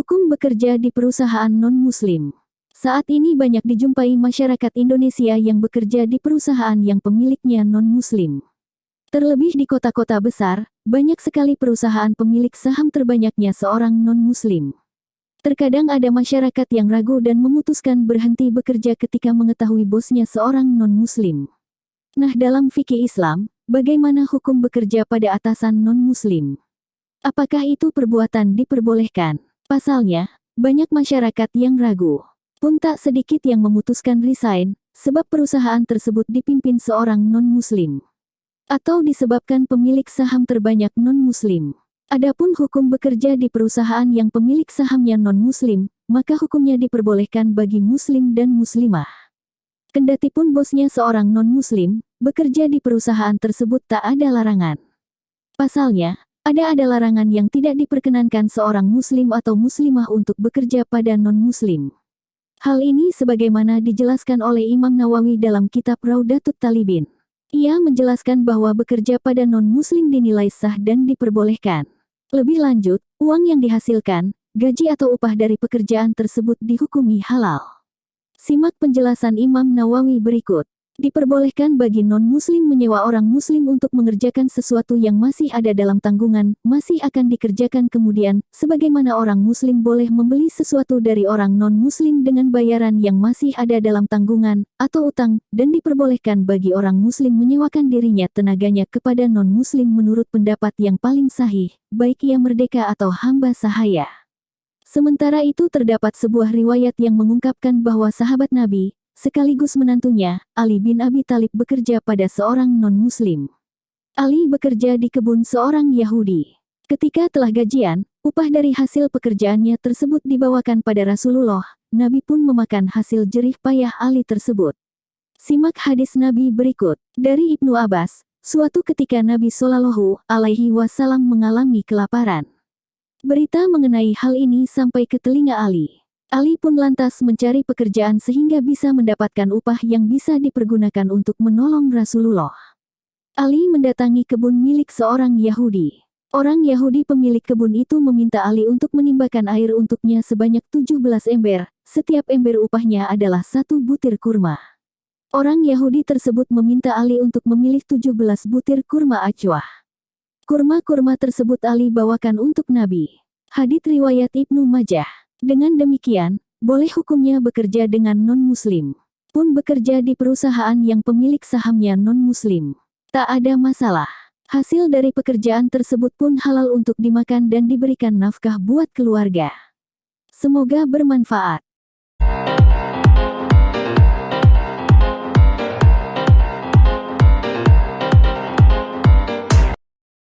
Hukum bekerja di perusahaan non-Muslim. Saat ini banyak dijumpai masyarakat Indonesia yang bekerja di perusahaan yang pemiliknya non-Muslim. Terlebih di kota-kota besar, banyak sekali perusahaan pemilik saham terbanyaknya seorang non-Muslim. Terkadang ada masyarakat yang ragu dan memutuskan berhenti bekerja ketika mengetahui bosnya seorang non-Muslim. Nah, dalam fikih Islam, bagaimana hukum bekerja pada atasan non-Muslim? Apakah itu perbuatan diperbolehkan? Pasalnya, banyak masyarakat yang ragu. Pun tak sedikit yang memutuskan resign, sebab perusahaan tersebut dipimpin seorang non-Muslim. Atau disebabkan pemilik saham terbanyak non-Muslim. Adapun hukum bekerja di perusahaan yang pemilik sahamnya non-Muslim, maka hukumnya diperbolehkan bagi Muslim dan Muslimah. Kendatipun bosnya seorang non-Muslim, bekerja di perusahaan tersebut tak ada larangan. Pasalnya, ada larangan yang tidak diperkenankan seorang Muslim atau Muslimah untuk bekerja pada non-Muslim. Hal ini sebagaimana dijelaskan oleh Imam Nawawi dalam kitab Raudatut Talibin. Ia menjelaskan bahwa bekerja pada non-Muslim dinilai sah dan diperbolehkan. Lebih lanjut, uang yang dihasilkan, gaji atau upah dari pekerjaan tersebut dihukumi halal. Simak penjelasan Imam Nawawi berikut. Diperbolehkan bagi non-Muslim menyewa orang Muslim untuk mengerjakan sesuatu yang masih ada dalam tanggungan, masih akan dikerjakan kemudian, sebagaimana orang Muslim boleh membeli sesuatu dari orang non-Muslim dengan bayaran yang masih ada dalam tanggungan, atau utang, dan diperbolehkan bagi orang Muslim menyewakan dirinya tenaganya kepada non-Muslim menurut pendapat yang paling sahih, baik ia merdeka atau hamba sahaya. Sementara itu terdapat sebuah riwayat yang mengungkapkan bahwa sahabat Nabi, sekaligus menantunya, Ali bin Abi Thalib bekerja pada seorang non-Muslim. Ali bekerja di kebun seorang Yahudi. Ketika telah gajian, upah dari hasil pekerjaannya tersebut dibawakan pada Rasulullah. Nabi pun memakan hasil jerih payah Ali tersebut. Simak hadis Nabi berikut. Dari Ibnu Abbas, suatu ketika Nabi Shallallahu Alaihi Wasallam mengalami kelaparan. Berita mengenai hal ini sampai ke telinga Ali. Ali pun lantas mencari pekerjaan sehingga bisa mendapatkan upah yang bisa dipergunakan untuk menolong Rasulullah. Ali mendatangi kebun milik seorang Yahudi. Orang Yahudi pemilik kebun itu meminta Ali untuk menimbakan air untuknya sebanyak 17 ember, setiap ember upahnya adalah 1 butir kurma. Orang Yahudi tersebut meminta Ali untuk memilih 17 butir kurma ajwah. Kurma-kurma tersebut Ali bawakan untuk Nabi. Hadits riwayat Ibnu Majah. Dengan demikian, boleh hukumnya bekerja dengan non-Muslim. Pun bekerja di perusahaan yang pemilik sahamnya non-Muslim. Tak ada masalah. Hasil dari pekerjaan tersebut pun halal untuk dimakan dan diberikan nafkah buat keluarga. Semoga bermanfaat.